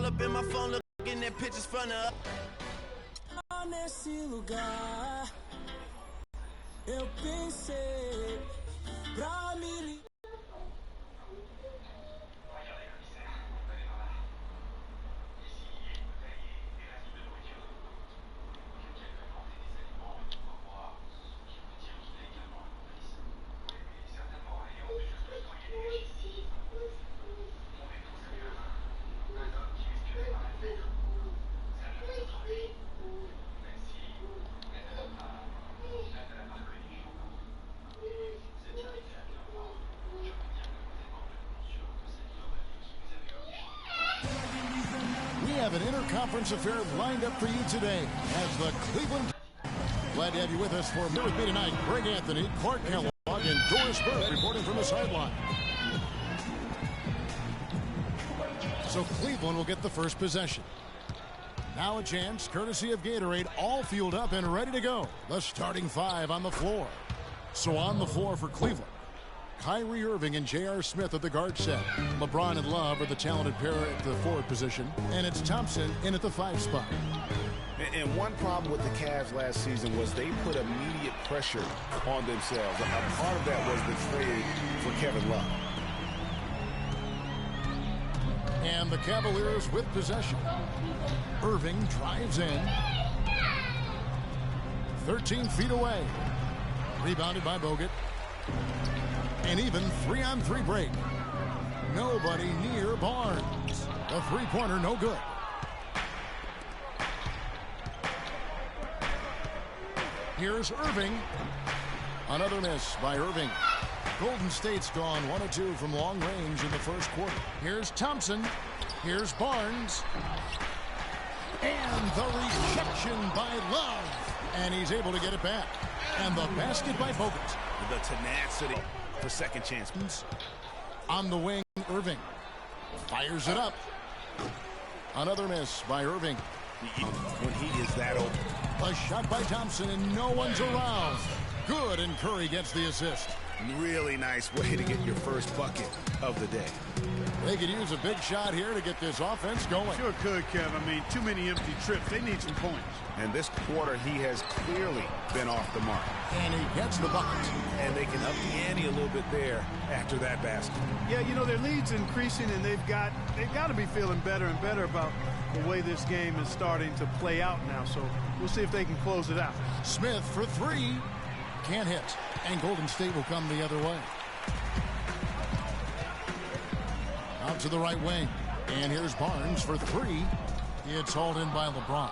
up in my phone looking at pictures from the. Nesse lugar, eu pensei pra me. Have an interconference affair lined up for you today as the Cleveland. Glad to have you with us for with me tonight. Greg Anthony, Clark Kellogg, and Doris Burke reporting from the sideline. So Cleveland will get the first possession. Now a chance, courtesy of Gatorade, all fueled up and ready to go. The starting five on the floor. So on the floor for Cleveland, Kyrie Irving and J.R. Smith at the guard set. LeBron and Love are the talented pair at the forward position. And it's Thompson in at the 5 spot. And one problem with the Cavs last season was they put immediate pressure on themselves. A part of that was the trade for Kevin Love. And the Cavaliers with possession. Irving drives in. 13 feet away. Rebounded by Bogut. And even 3-on-3 break. Nobody near Barnes. The three-pointer no good. Here's Irving. Another miss by Irving. Golden State's gone 1 of 2 from long range in the first quarter. Here's Thompson. Here's Barnes. And the rejection by Love. And he's able to get it back. And the basket by Bogut. The tenacity for second chance. On the wing, Irving. Fires it up. Another miss by Irving. When he is that open. A shot by Thompson, and no one's around. Good, and Curry gets the assist. Really nice way to get your first bucket of the day. They could use a big shot here to get this offense going. Sure could, Kev. I mean, too many empty trips. They need some points. And this quarter, he has clearly been off the mark. And he gets the bucket. And they can up the ante a little bit there after that basket. Yeah, you know, their lead's increasing, and they've got to be feeling better and better about the way this game is starting to play out now. So we'll see if they can close it out. Smith for 3. Can't hit. And Golden State will come the other way. Out to the right wing. And here's Barnes for 3. It's hauled in by LeBron.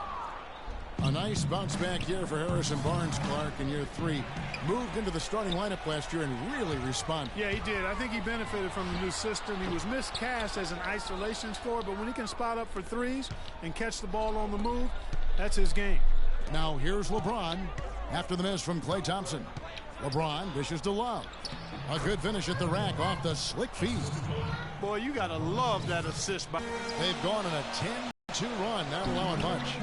A nice bounce back here for Harrison Barnes, Clark, in year 3. Moved into the starting lineup last year and really responded. Yeah, he did. I think he benefited from the new system. He was miscast as an isolation scorer, but when he can spot up for threes and catch the ball on the move, that's his game. Now here's LeBron after the miss from Klay Thompson. LeBron dishes to Love. A good finish at the rack off the slick feed. Boy, you got to love that assist. They've gone on a 10-2 run, not allowing much.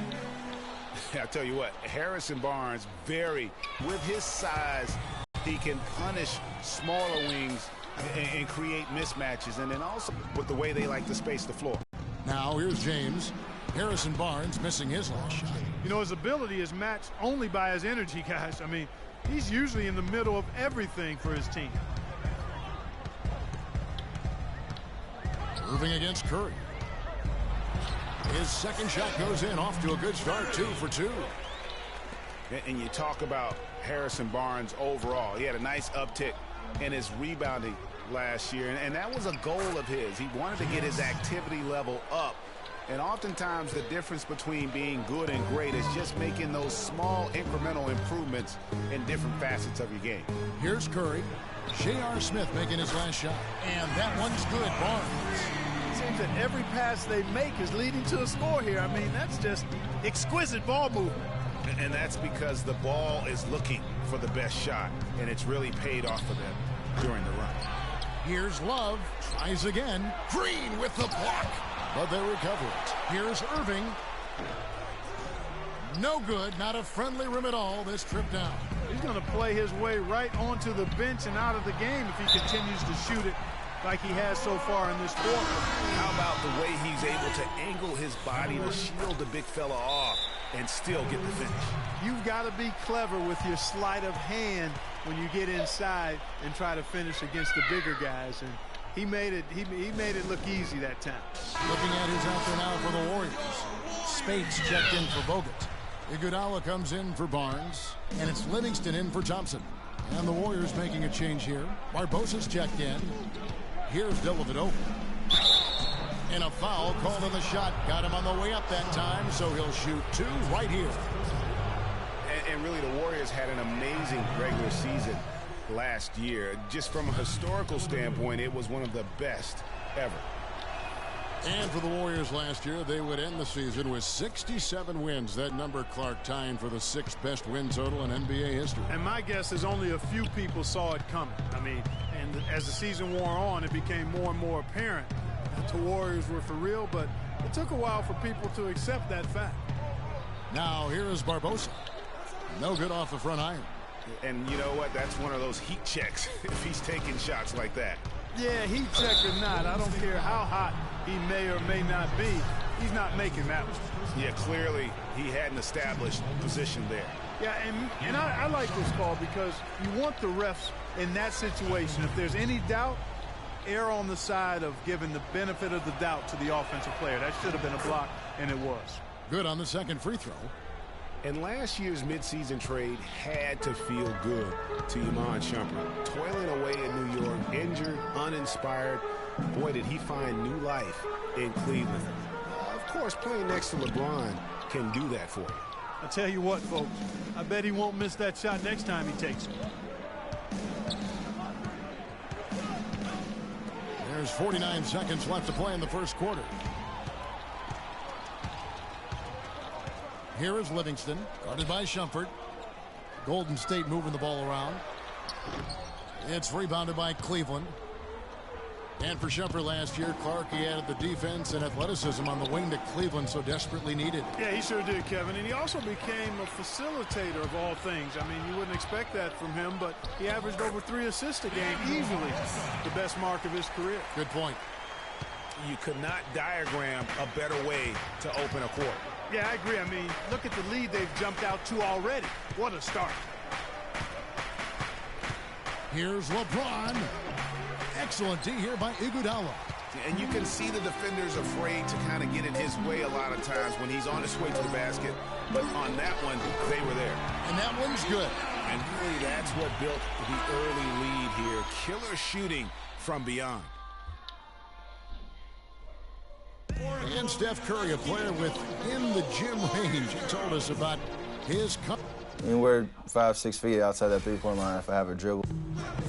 I'll tell you what, Harrison Barnes, with his size, he can punish smaller wings and create mismatches. And then also with the way they like to space the floor. Now here's James. Harrison Barnes missing his last shot. You know, his ability is matched only by his energy, guys. I mean, he's usually in the middle of everything for his team. Irving against Curry. His second shot goes in, off to a good start, 2 for 2. And you talk about Harrison Barnes overall. He had a nice uptick in his rebounding last year, and that was a goal of his. He wanted to get his activity level up. And oftentimes the difference between being good and great is just making those small incremental improvements in different facets of your game. Here's Curry. J.R. Smith making his last shot. And that one's good. Barnes. It seems that every pass they make is leading to a score here. I mean, that's just exquisite ball movement. And that's because the ball is looking for the best shot, and it's really paid off for them during the run. Here's Love. Tries again. Green with the block. But they recover it. Here's Irving. No good. Not a friendly rim at all this trip down. He's going to play his way right onto the bench and out of the game if he continues to shoot it like he has so far in this quarter. How about the way he's able to angle his body to shield the big fella off and still get the finish? You've got to be clever with your sleight of hand when you get inside and try to finish against the bigger guys. And he made it look easy that time. Looking at who's out there now for the Warriors. Spates checked in for Bogut. Iguodala comes in for Barnes. And it's Livingston in for Thompson. And the Warriors making a change here. Barbosa's checked in. Here's Dellavedova. And a foul called on the shot. Got him on the way up that time, so he'll shoot 2 right here. And really, the Warriors had an amazing regular season last year. Just from a historical standpoint, it was one of the best ever. And for the Warriors last year, they would end the season with 67 wins. That number, Clark, tying for the 6th best win total in NBA history. And my guess is only a few people saw it coming. I mean, and as the season wore on, it became more and more apparent that the Warriors were for real, but it took a while for people to accept that fact. Now, here is Barbosa. No good off the front iron. And you know what? That's one of those heat checks if he's taking shots like that. Yeah, heat check or not, I don't care how hot he may or may not be, he's not making that one. Yeah, clearly he had an established position there. Yeah, and I like this call because you want the refs in that situation, if there's any doubt, err on the side of giving the benefit of the doubt to the offensive player. That should have been a block, and it was. Good on the second free throw. And last year's midseason trade had to feel good to Iman Shumpert. Toiling away in New York, injured, uninspired. Boy, did he find new life in Cleveland. Of course, playing next to LeBron can do that for you. I tell you what, folks, I bet he won't miss that shot next time he takes it. There's 49 seconds left to play in the first quarter. Here is Livingston, guarded by Shumpert. Golden State moving the ball around. It's rebounded by Cleveland. And for Shumpert last year, Clark, he added the defense and athleticism on the wing that Cleveland so desperately needed. Yeah, he sure did, Kevin. And he also became a facilitator of all things. I mean, you wouldn't expect that from him, but he averaged over 3 assists a game, easily the best mark of his career. Good point. You could not diagram a better way to open a quarter. Yeah, I agree. I mean, look at the lead they've jumped out to already. What a start. Here's LeBron. Excellent D here by Iguodala. And you can see the defenders afraid to kind of get in his way a lot of times when he's on his way to the basket. But on that one, they were there. And that one's good. And really, that's what built the early lead here. Killer shooting from beyond. And Steph Curry, a player within the gym range. He told us about his cup. Anywhere 5-6 feet outside that three-point line if I have a dribble.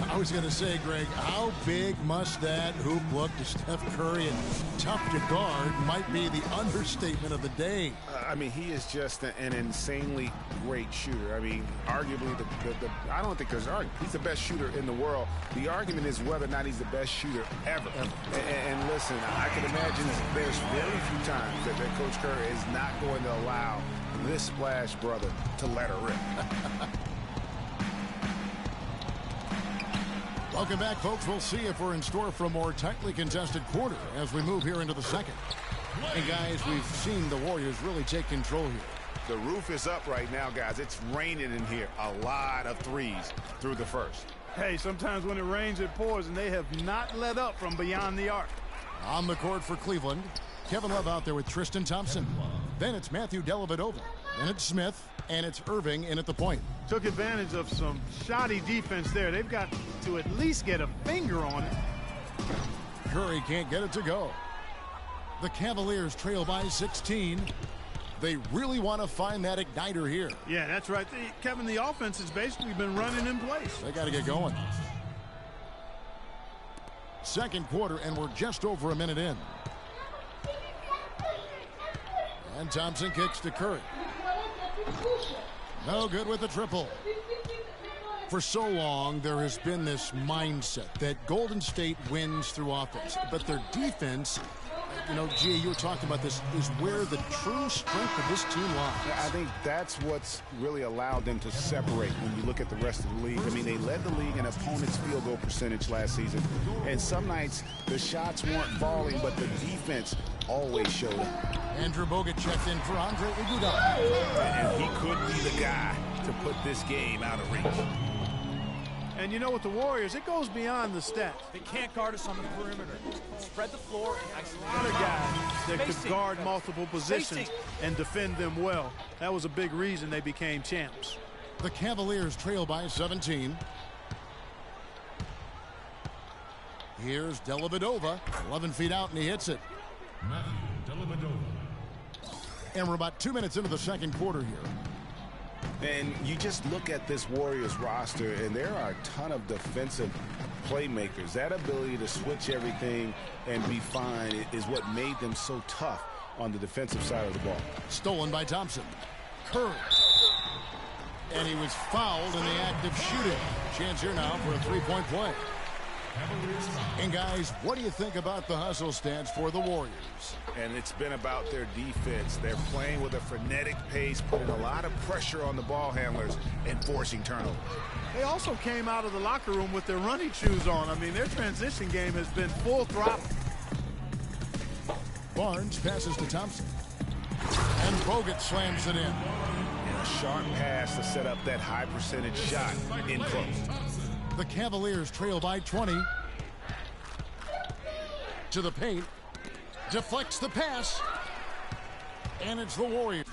I was going to say, Greg, how big must that hoop look to Steph Curry? And tough to guard might be the understatement of the day. I mean, he is just an insanely great shooter. I mean, arguably, I don't think there's an argument. He's the best shooter in the world. The argument is whether or not he's the best shooter ever. And listen, I can imagine there's very few times that Coach Curry is not going to allow this splash brother to let her rip. Welcome back, folks. We'll see if we're in store for a more tightly contested quarter as we move here into the second. And guys, we've seen the Warriors really take control here. The roof is up right now, guys. It's raining in here. A lot of threes through the first. Hey, sometimes when it rains, it pours, and they have not let up from beyond the arc. On the court for Cleveland, Kevin Love out there with Tristan Thompson. Then it's Matthew Dellavedova. Then it's Smith, and it's Irving in at the point. Took advantage of some shoddy defense there. They've got to at least get a finger on it. Curry can't get it to go. The Cavaliers trail by 16. They really want to find that igniter here. Yeah, that's right. Kevin, the offense has basically been running in place. They got to get going. Second quarter, and we're just over a minute in. And Thompson kicks to Curry. No good with the triple. For so long, there has been this mindset that Golden State wins through offense, but their defense you know, G, you were talking about this, is where the true strength of this team lies. I think that's what's really allowed them to separate when you look at the rest of the league. I mean, they led the league in opponents' field goal percentage last season. And some nights the shots weren't falling, but the defense always showed up. Andrew Bogut checked in for Andre Iguodala. And he could be the guy to put this game out of reach. And you know, with the Warriors, it goes beyond the stats. They can't guard us on the perimeter. Spread the floor and isolate. A lot of guys that could guard multiple positions and defend them well. That was a big reason they became champs. The Cavaliers trail by 17. Here's Dellavedova, 11 feet out, and he hits it. And we're about 2 minutes into the second quarter here. And you just look at this Warriors roster, and there are a ton of defensive playmakers. That ability to switch everything and be fine is what made them so tough on the defensive side of the ball. Stolen by Thompson. Curry. And he was fouled in the act of shooting. Chance here now for a three-point play. And guys, what do you think about the hustle stance for the Warriors? And it's been about their defense. They're playing with a frenetic pace, putting a lot of pressure on the ball handlers and forcing turnovers. They also came out of the locker room with their running shoes on. I mean, their transition game has been full throttle. Barnes passes to Thompson. And Bogut slams it in. And a sharp pass to set up that high percentage shot in close. The Cavaliers trail by 20. To the paint. Deflects the pass. And it's the Warriors.